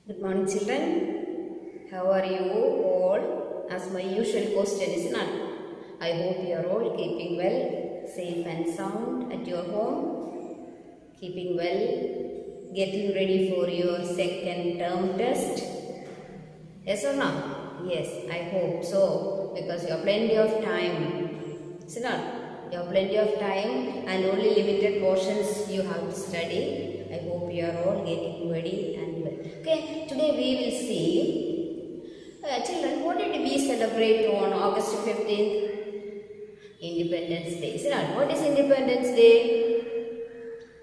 Good morning, children. How are you all? As my usual question is none. I hope you are all keeping well, safe and sound at your home, keeping well, getting ready for your second term test. Yes or no? Yes, I hope so, because you have plenty of time. Is it not? You have plenty of time and only limited portions you have to study. I hope you are all getting ready and well. Okay, today we will see, children, what did we celebrate on August 15th? Independence Day. Is it not? What is Independence Day?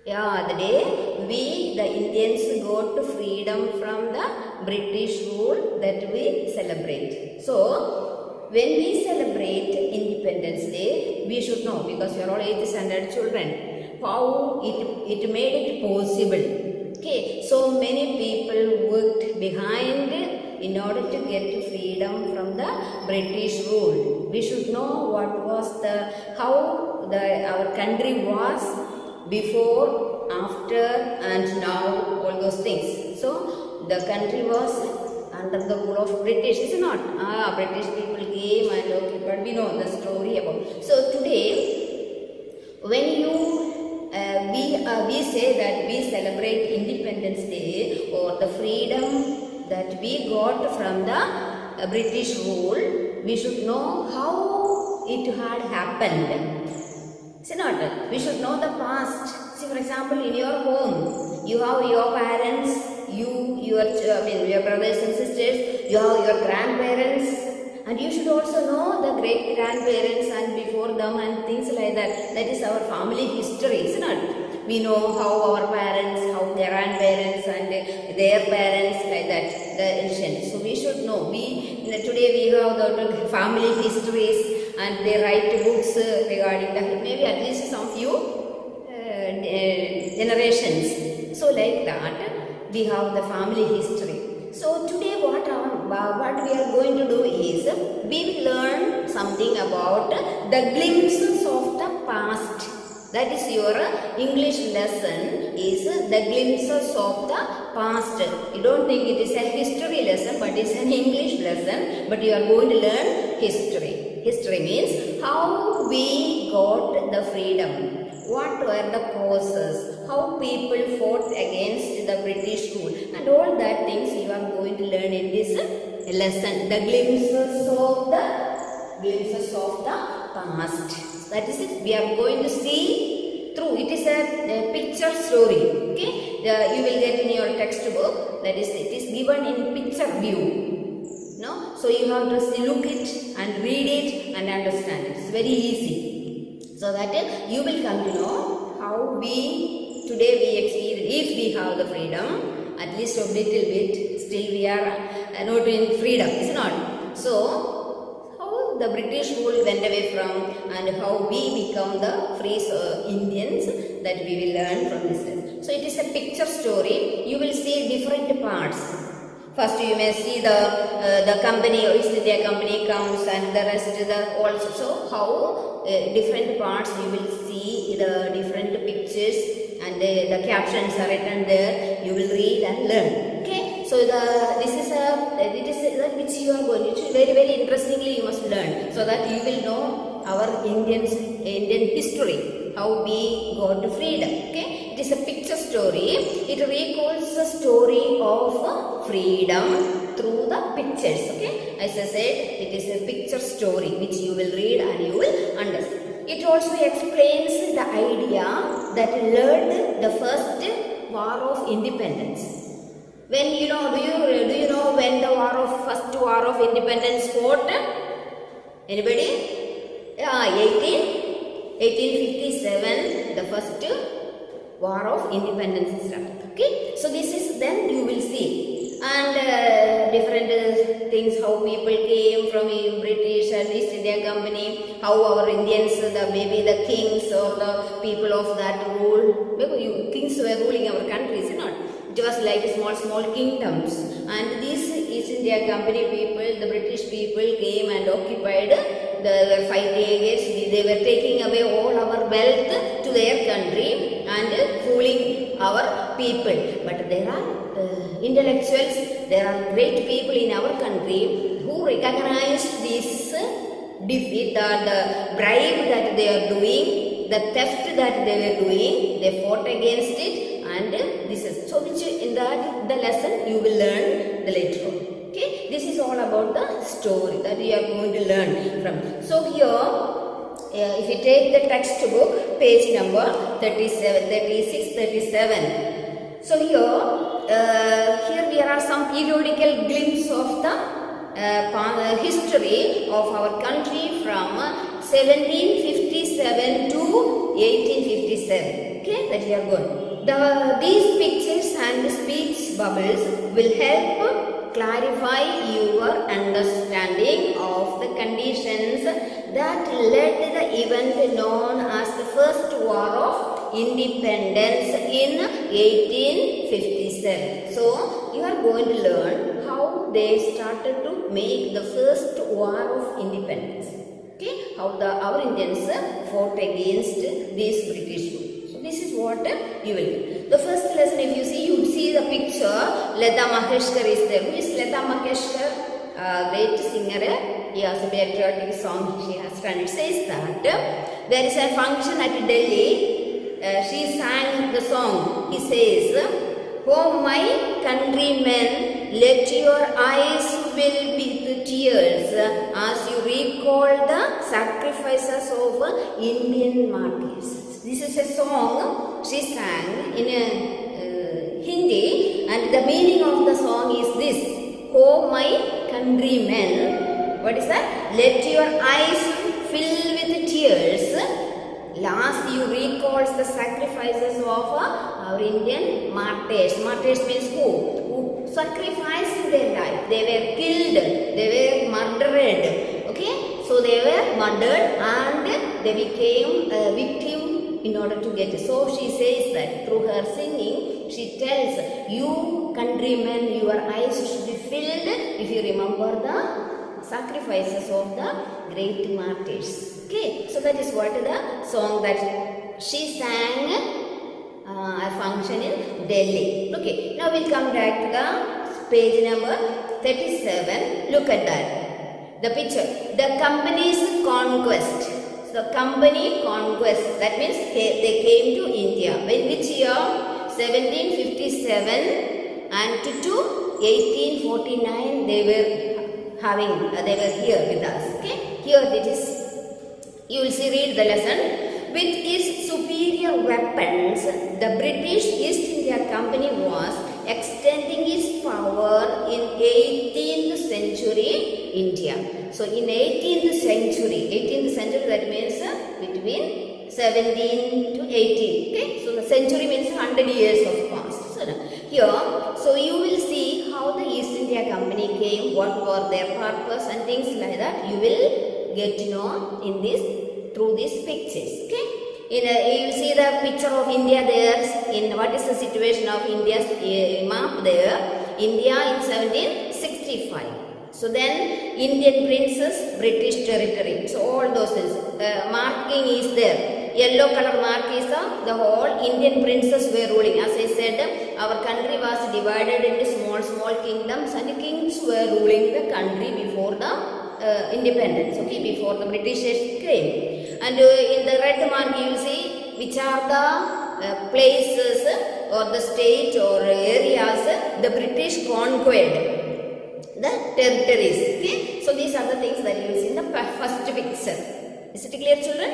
Yeah, the day we, the Indians, got freedom from the British rule that we celebrate. So, when we celebrate Independence Day, we should know, because we are all 8th standard children, how it made it possible. Okay, so many people worked behind in order to get freedom from the British rule. We should know what was how our country was before, after and now, all those things. So the country was under the rule of British, is it not? British people came and occupied. We know the story about. So today, when we say that we celebrate Independence Day or the freedom that we got from the British rule, we should know how it had happened. See not, we should know the past. See, for example, in your home, you have your parents, your brothers and sisters, you have your grandparents, and you should also know the great grandparents and before them and things like that. That is our family history, isn't it? We know how our parents, how their grandparents and their parents, like that, the ancient. So we should know. Today we have the family histories and they write books regarding that, maybe at least some few generations. So like that, we have the family history. So today what we are going to do is, we will learn something about the glimpses of the past. That is your English lesson, is the glimpses of the past. You don't think it is a history lesson, but it's an English lesson, but you are going to learn history. History means how we got the freedom. What were the causes? How people fought against the British rule, and all that things you are going to learn in this lesson. The glimpses of the past. That is it. We are going to see through. It is a picture story. Okay, you will get in your textbook. That is, it is given in picture view. No, so you have to look it and read it and understand it. It's very easy. So that you will come to know how today we experience, if we have the freedom, at least a little bit, still we are not in freedom, is not? So, how the British rule went away from and how we become the free Indians, that we will learn from this lesson. So, it is a picture story. You will see different parts. First, you may see the company, East India Company comes, and the rest also. So, how different parts you will see the different pictures, and the captions are written there. You will read and learn. Okay. So, this is which you are going to. Very very interestingly you must learn, so that you will know our Indian history, how we got freedom. Okay. It is a picture story. It recalls the story of freedom through the pictures. Okay, as I said, it is a picture story which you will read and you will understand. It also explains the idea that led the first war of independence. When do you know when the first war of independence fought? Anybody? Yeah, 1857, the first war of independence started. Okay, so this is, then you will see, and different things, how people came from British and East India Company, how our Indians, maybe the kings or the people of that rule, maybe kings were ruling our countries, not? It was like small kingdoms, and these East India Company people, the British people came and occupied. They were fighting against. They were taking away all our wealth to their country and fooling our people. But there are intellectuals, there are great people in our country who recognize this defeat, the bribe that they are doing, the theft that they were doing. They fought against it, and this is so which in the lesson you will learn the later on. Okay, this is all about the story that we are going to learn from. So here, if you take the textbook, page number 37, 36, 37. So here there are some periodical glimpse of the history of our country from 1757 to 1857. Okay, that we are going. These pictures and speech bubbles will help clarify your understanding of the conditions that led the event known as the First War of Independence in 1857. So, you are going to learn how they started to make the First War of Independence. Okay, how our Indians fought against these British rule. So, this is what you will do. The first lesson, if you see the picture, Lata Mangeshkar is there. Who is Lata Mangeshkar? Great singer. He has a patriotic song she has done. It says that there is a function at Delhi. She sang the song. He says, "Oh my countrymen, let your eyes fill with tears as you recall the sacrifices of Indian martyrs." This is a song she sang in Hindi, and the meaning of the song is this: "Oh my countrymen," what is that? "Let your eyes fill with tears last you recall the sacrifices of our Indian martyrs." Martyrs means who? Who sacrificed their life. They were killed. They were murdered. Okay? So they were murdered and they became a victim in order to get it. So she says that through her singing, she tells, you countrymen, your eyes should be filled if you remember the sacrifices of the great martyrs. Okay, so that is what the song that she sang a function in Delhi. Okay, now we'll come back to the page number 37. Look at that. The picture. The company's conquest. So, company conquest. That means they came to India. When which year? 1757 and to 1849 they were here with us. Okay, here it is. You will see, read the lesson. With its superior weapons, the British East India Company was extending its power in 18th century India. So in 18th century that means between 17 to 18. Okay, so the century means 100 years of past. So here, so you will see how the East India Company came, what were their purpose and things like that. You will get to know in this through these pictures. Okay, you see the picture of India there. In what is the situation of India's map there? India in 1765. So then Indian princess, British territory. So all those things. Marking is there. Yellow color mark is the whole Indian princes were ruling. As I said, our country was divided into small kingdoms, and the kings were ruling the country before the independence, okay, before the Britishers came. And in the red mark you will see which are the places or the state or areas the British conquered, the territories. Okay, so these are the things that you will see in the first picture. Is it clear, children?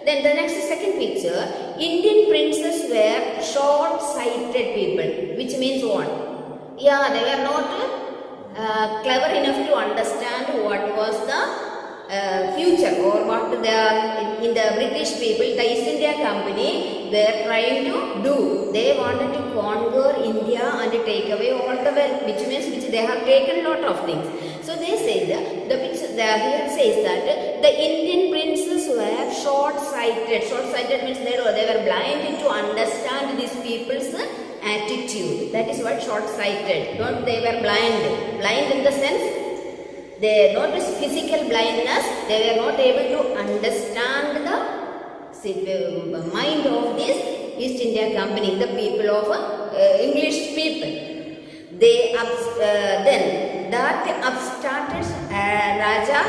Then the second picture, Indian princes were short-sighted people, which means what? Yeah, they were not clever enough to understand what was the future or what in the British people, the East India Company were trying to do. They wanted to conquer India and take away all the wealth, which means they have taken a lot of things. So they say the picture here says that the Indian princes were short-sighted. Short-sighted means they were blind to understand these people's attitude. That is what short-sighted. They were blind. Blind in the sense, they not just physical blindness, they were not able to understand the mind of these East India Company, the people of English people. Then that upstarted Raja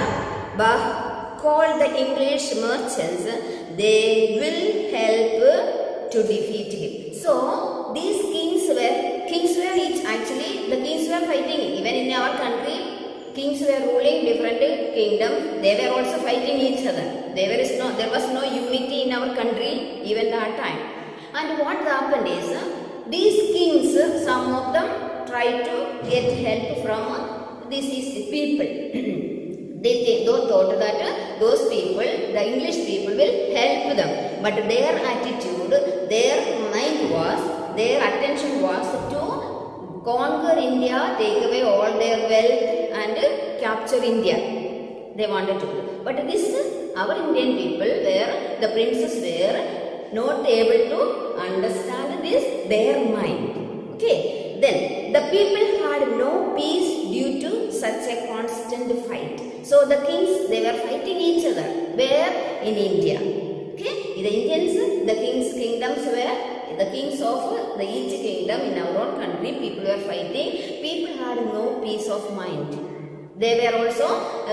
Bah called the English merchants. They will help to defeat him. So these kings were actually the kings were fighting. Even in our country, kings were ruling different kingdoms. They were also fighting each other. There was no unity in our country even that time. And what happened is, these kings, some of them tried to get help from these people. They thought that those people, the English people, will help them. But their attitude, their mind was, their attention was to conquer India, take away all their wealth and capture India. They wanted to. But this, our Indian people, the princes were not able to understand this, their mind. Okay. Then the people had no peace due to such a constant fight. So the kings, they were fighting each other. Where? In India. Okay. The Indians, the kingdoms were the kings of each kingdom in our own country. People were fighting. People had no peace of mind. They were also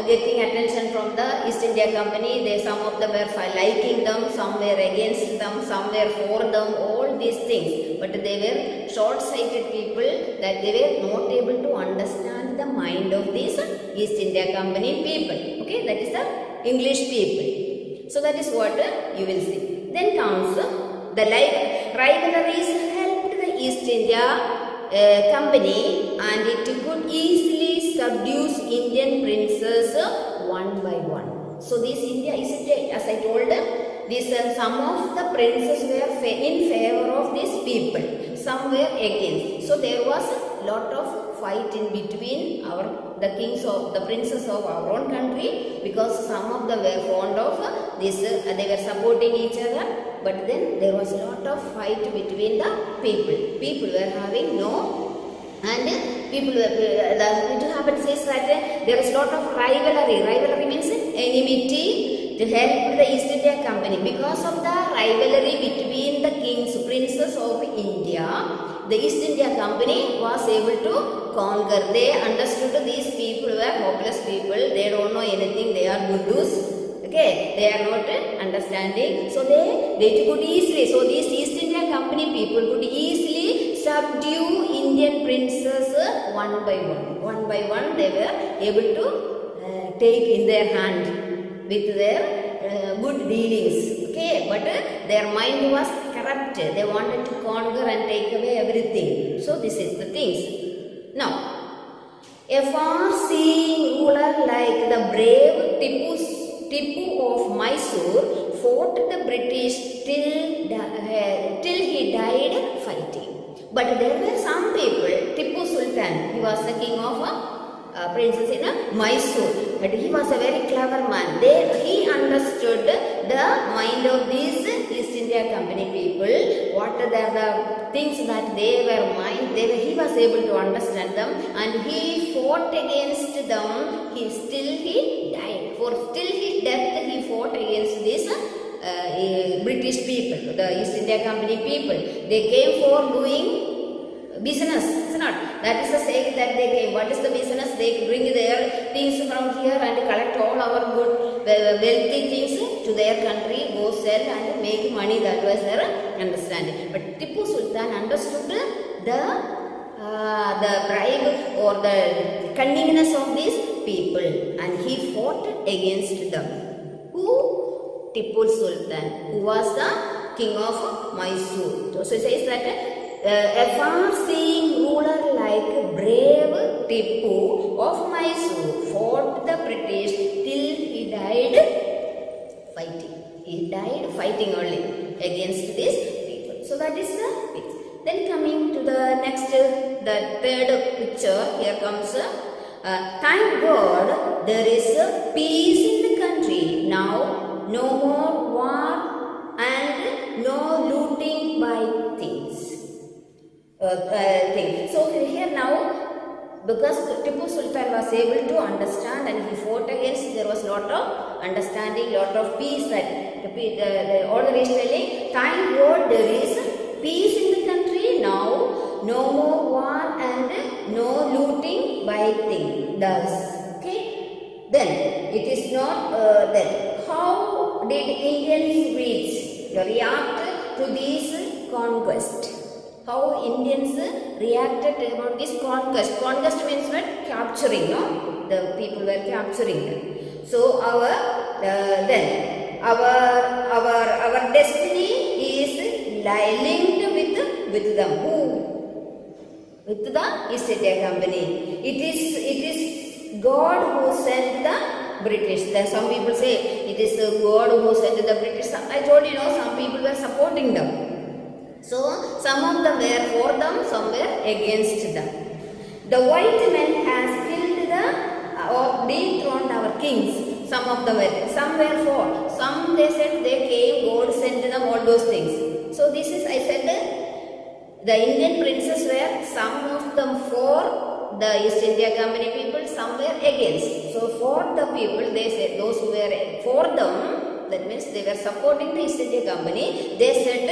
getting attention from the East India Company. Some of them were liking them, some were against them, some were for them, all these things. But they were short-sighted people, that they were not able to understand the mind of these East India Company people. Okay, that is the English people. So that is what you will see. Then comes the rivalries helped the East India Company, and it could easily subdue Indian princes one by one. So this India, as I told, some of the princes were in favor of these people, some were against. So there was a lot of fight in between the princes of our own country, because some of them were fond of this, they were supporting each other. But then there was a lot of fight between the people. People were having no, and people were, it happens is that there is a lot of rivalry. Rivalry means enmity to help the East India Company. Because of the rivalry between the princes of India, the East India Company was able to conquer. They understood these people were hopeless people. They don't know anything. They are gurus. Okay, they are not understanding. So they could easily, so these East India Company people could easily subdue Indian princes one by one. One by one they were able to take in their hand with their good dealings. Okay, but their mind was corrupt. They wanted to conquer and take away everything. So this is the things. Now, a far-seeing ruler like the brave Tipu of Mysore fought the British till he died fighting. But there were some people, Tipu Sultan, he was the king of princes in Mysore, but he was a very clever man. He understood the mind of these East India Company people, what are the things that they were mind, he was able to understand them, and he fought against them. He died. For till his death he fought against these British people, the East India Company people. They came for doing business, is not? That is the sake that they came. What is the business? They bring their things from here and collect all our good wealthy things to their country, go sell and make money. That was their understanding. But Tipu Sultan understood the bribe or the cunningness of these people, and he fought against them. Who? Tipu Sultan, who was the king of Mysore. So it says that a far-seeing ruler like brave Tipu of Mysore fought the British till he died fighting. He died fighting only against these people. So that is the picture. Then coming to the next, the third picture, here comes, thank God there is peace in the country now, no more war and no looting by things. So here now, because Tipu Sultan was able to understand and he fought against, there was lot of understanding, lot of peace, that all the is telling, thank God there is Peace in the country now, no more war and no looting by thing. Thus, okay. Then it is not then. How did Indians react to these conquest? How Indians reacted about this conquest? Conquest means what? Capturing, no? The people were capturing them. So our destiny is linked with them. Who? With the East India Company. It is God who sent the British. Then some people say it is God who sent the British. I told you, some people were supporting them. So some of them were for them, some were against them. The white men has killed or dethroned our kings. Some of them were, some were for. Some they said they came, God sent them, all those things. So this is, I said, the Indian princes were some of them for the East India Company people, some were against. So for the people, they said, those who were for them, that means they were supporting the East India Company, they said,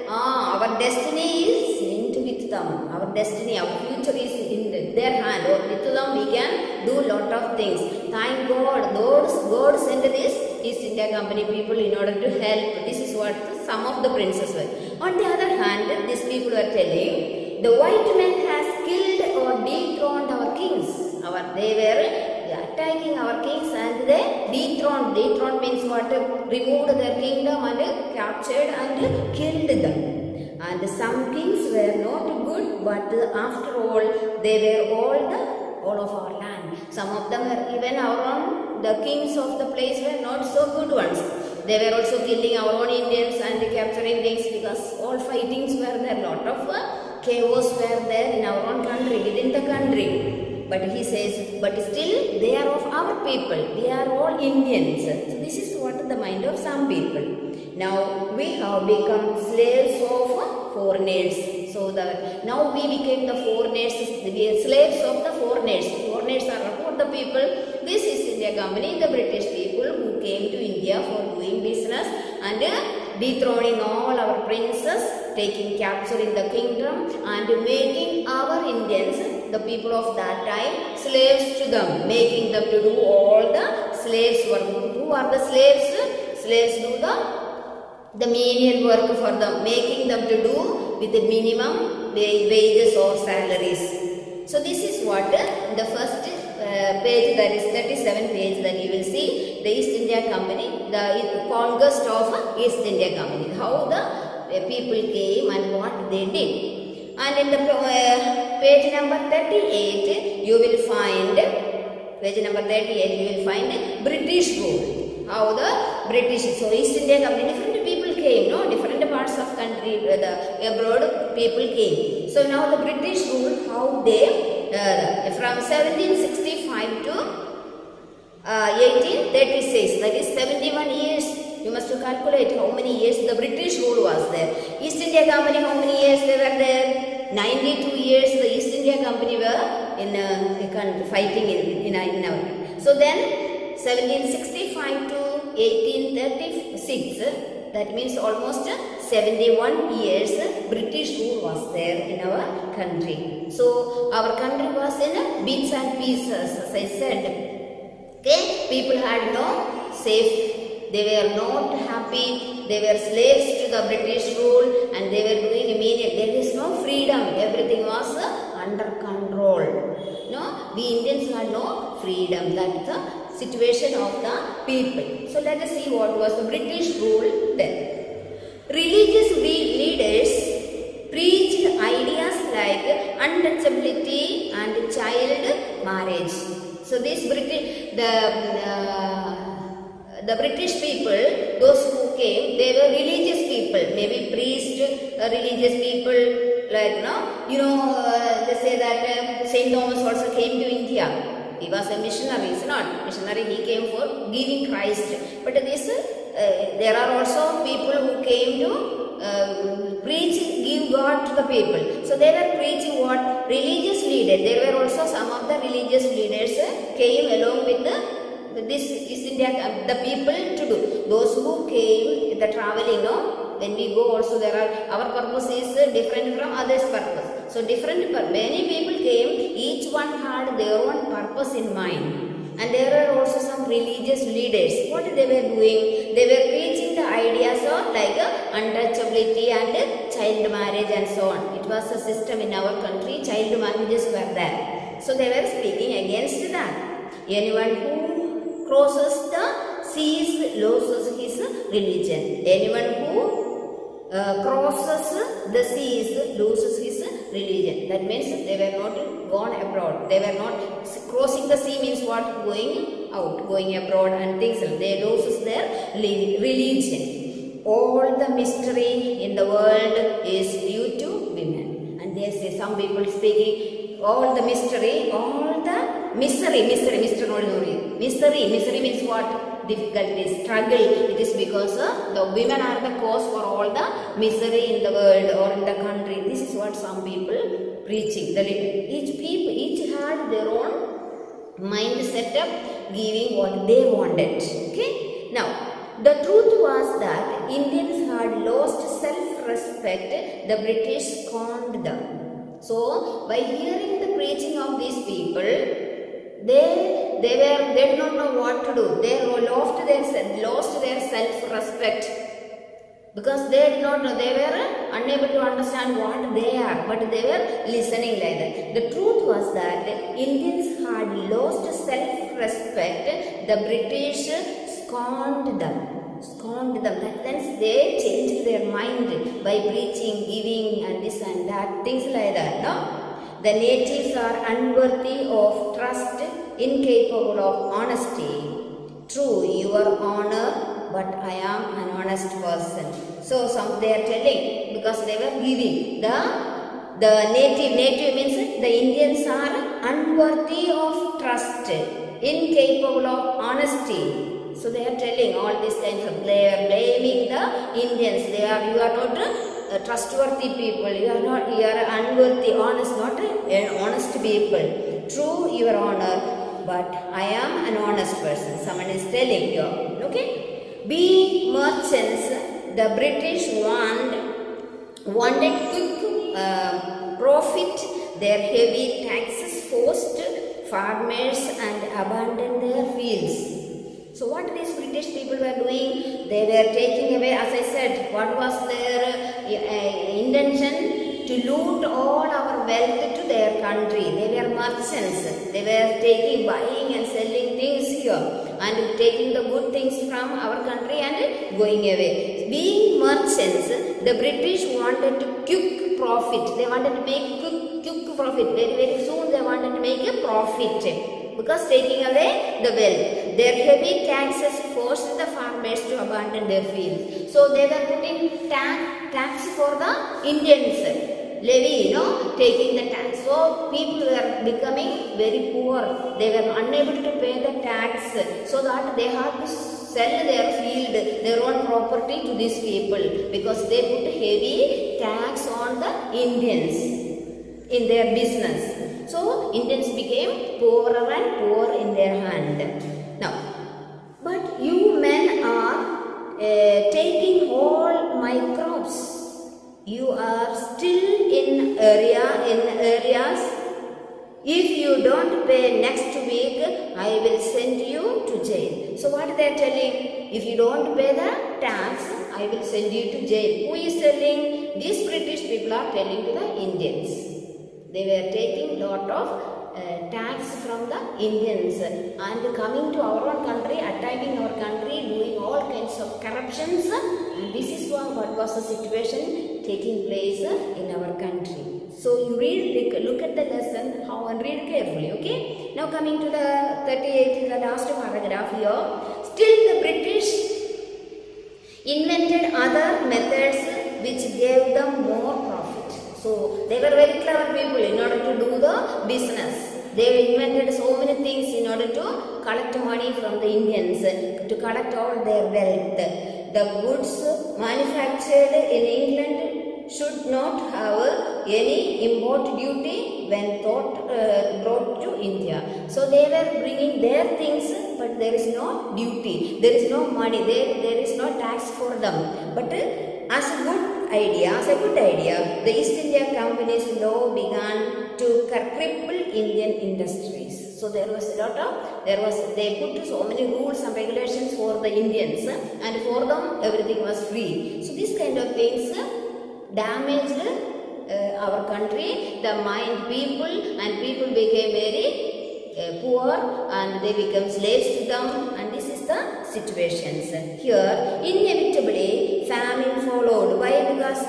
our destiny is linked with them. Our destiny, our future is in their hand. Or with them we can do lot of things. Thank God, God sent this East India Company people in order to help. This is what some of the princes were. On the other hand, these people were telling, the white man has killed or dethroned our kings. They were attacking our kings and they dethroned. Dethroned means what? Removed their kingdom and captured and killed them. And some kings were not good, but after all, they were all of our land. Some of them were even our own, the kings of the place were not so good ones. They were also killing our own Indians and capturing things because all fightings were there. Lot of chaos were there in our own country, within the country. But he says, but still they are of our people. We are all Indians. So this is what the mind of some people. Now we have become slaves of foreigners. So now we became the foreigners. We are slaves of the foreigners. Foreigners are what the people. This is India Company, the British people who came to India for doing business and dethroning all our princes, capturing the kingdom and making our Indians, the people of that time, slaves to them, making them to do all the slaves work. Who are the slaves? Slaves do the menial work for them, making them to do with the minimum wages or salaries. So this is what the first page, that is 37 page, that you will see the East India Company, the conquest of East India Company, how the people came and what they did. And in the page number 38, you will find, British rule. How the British, so East India Company, different people came, different parts of country, the abroad people came. So now the British rule, how they, from 1765 to 1836, that is 71 years. You must calculate how many years the British rule was there. East India Company, how many years they were there? 92 years the East India Company were in fighting in our. So then 1765 to 1836, that means almost 71 years British rule was there in our country. So our country was in bits and pieces, as I said. Okay, people had no safe. They were not happy. They were slaves to the British rule and they were doing immediate. There is no freedom. Everything was under control. No, we Indians had no freedom. That is the situation of the people. So let us see what was the British rule then. Religious leaders preached ideas like untouchability and child marriage. So this the British people, those who came, they were religious people, maybe priests, religious people, like they say that Saint Thomas also came to India. He was a missionary, is not missionary. He came for giving Christ. But this, there are also people who came to preach, give God to the people. So they were preaching what? Religious leaders. There were also some of the religious leaders came along with this East India, the people to do. Those who came, the traveling, When we go also there are, our purpose is different from others' purpose. So many people came, each one had their own purpose in mind. And there were also some religious leaders. What they were doing? They were preaching the ideas of like untouchability and child marriage and so on. It was a system in our country, child marriages were there. So they were speaking against that. Anyone who crosses the seas loses his religion. Anyone who crosses the seas loses his religion. That means they were not gone abroad. They were not crossing the sea means what? Going out, going abroad and things. They loses their religion. All the mystery in the world is due to women. And they say some people speaking all the mystery, all the misery means what? Difficulties, struggle. It is because the women are the cause for all the misery in the world or in the country. This is what some people preaching. Each had their own mind set up, giving what they wanted. Okay. Now, the truth was that Indians had lost self-respect. The British scorned them. So, by hearing the preaching of these people, they did not know what to do. They lost their self-respect because they did not know. They were unable to understand what they are, but they were listening like that. The truth was that Indians had lost self-respect. The British scorned them. That means they changed their mind by preaching, giving, and this and that, things like that. No. The natives are unworthy of trust, incapable of honesty. True, your honor, but I am an honest person. So they are telling because they were giving. The native means the Indians are unworthy of trust, incapable of honesty. So they are telling all these kinds of blaming the Indians. You are not trustworthy people. You are unworthy, honest, not honest people. True, your honor, but I am an honest person. Someone is telling you. Okay? Being merchants, the British wanted quick profit. Their heavy taxes forced farmers and abandoned their fields. So what these British people were doing? They were taking away, as I said, what was their intention? To loot all our wealth to their country. They were merchants. They were buying and selling things here and taking the good things from our country and going away. Being merchants, the British wanted to quick profit. They wanted to make quick profit. Very, very soon they wanted to make a profit. Because taking away the wealth. Their heavy taxes forced the farmers to abandon their fields. So they were putting tax for the Indians. Levy, taking the tax. So people were becoming very poor. They were unable to pay the tax. So that they had to sell their field, their own property to these people. Because they put heavy tax on the Indians in their business. So Indians became poorer and poorer in their hand. Now, but you men are taking all my crops. You are still in areas. If you don't pay next week, I will send you to jail. So what they are telling? If you don't pay the tax, I will send you to jail. Who is telling? These British people are telling to the Indians. They were taking lot of tax from the Indians and coming to our own country, attacking our country, doing all kinds of corruptions. And this is what was the situation taking place in our country. So you look at the lesson, how and read carefully. Okay. Now coming to the 38, the last paragraph here. Still the British invented other methods which gave them more profit. So they were very clever people in order to do the business. They invented so many things in order to collect money from the Indians, to collect all their wealth. The goods manufactured in England should not have any import duty when brought to India. So they were bringing their things, but there is no duty, there is no money, there is no tax for them. But as a good idea, the East India Company's law began to cripple Indian industries. So they put so many rules and regulations for the Indians, and for them everything was free. So these kind of things damaged our country, the mind people, and people became very poor and they become slaves to them, and this is the situations. Here, inevitably, famine followed. Why? Because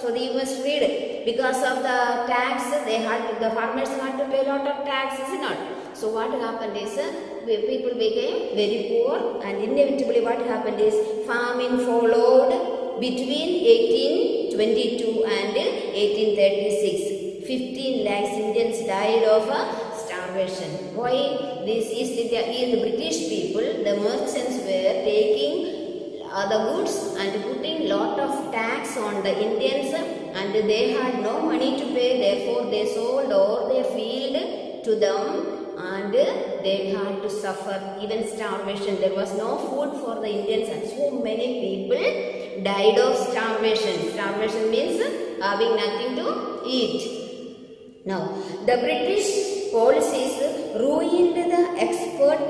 you must read, because of the tax, the farmers had to pay a lot of taxes, not. So what happened is, people became very poor, and inevitably what happened is, famine followed between 1822 and 1836. 15 lakhs Indians died of starvation. Why? This East India, the British people, the merchants were taking the goods and putting lot of tax on the Indians, and they had no money to pay, therefore they sold all their field to them, and they had to suffer even starvation. There was no food for the Indians, and so many people died of starvation. Starvation means having nothing to eat. Now, the British policies ruined the expert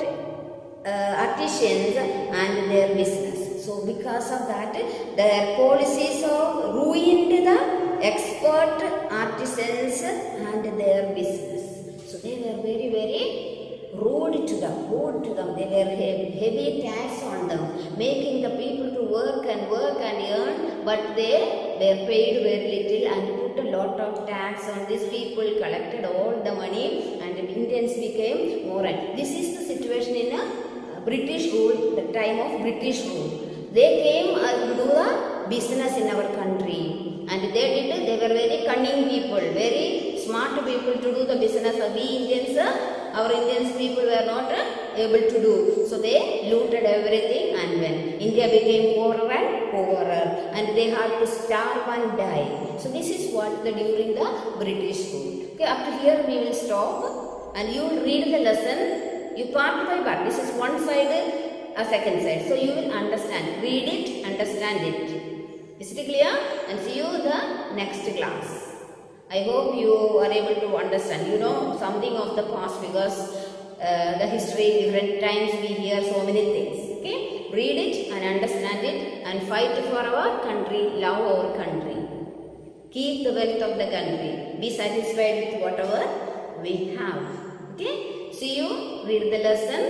artisans and their business. So, because of that, their policies ruined the expert artisans and their business. So, they were very, very rude to them. They were heavy tax on them, making the people to work and earn, but they were paid very little and put a lot of tax on these people, collected all the money, and the Indians became more. This is the situation in a British rule, the time of British rule. They came to do the business in our country, and they were very cunning people, very smart people to do the business. Our Indians people were not able to do. So they looted everything, and when India became poorer and poorer, and they had to starve and die. So this is what during the British rule. Okay, up to here we will stop, and you will read the lesson. You part by part. This is one side, a second side. So you will understand. Read it, understand it. Is it clear? And see you the next class. I hope you are able to understand. You know something of the past, because the history, different times we hear so many things. Okay? Read it and understand it, and fight for our country, love our country. Keep the wealth of the country. Be satisfied with whatever we have. Okay? See you, read the lesson,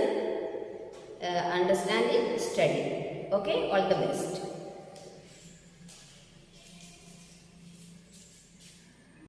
understand it, study. Okay? All the best.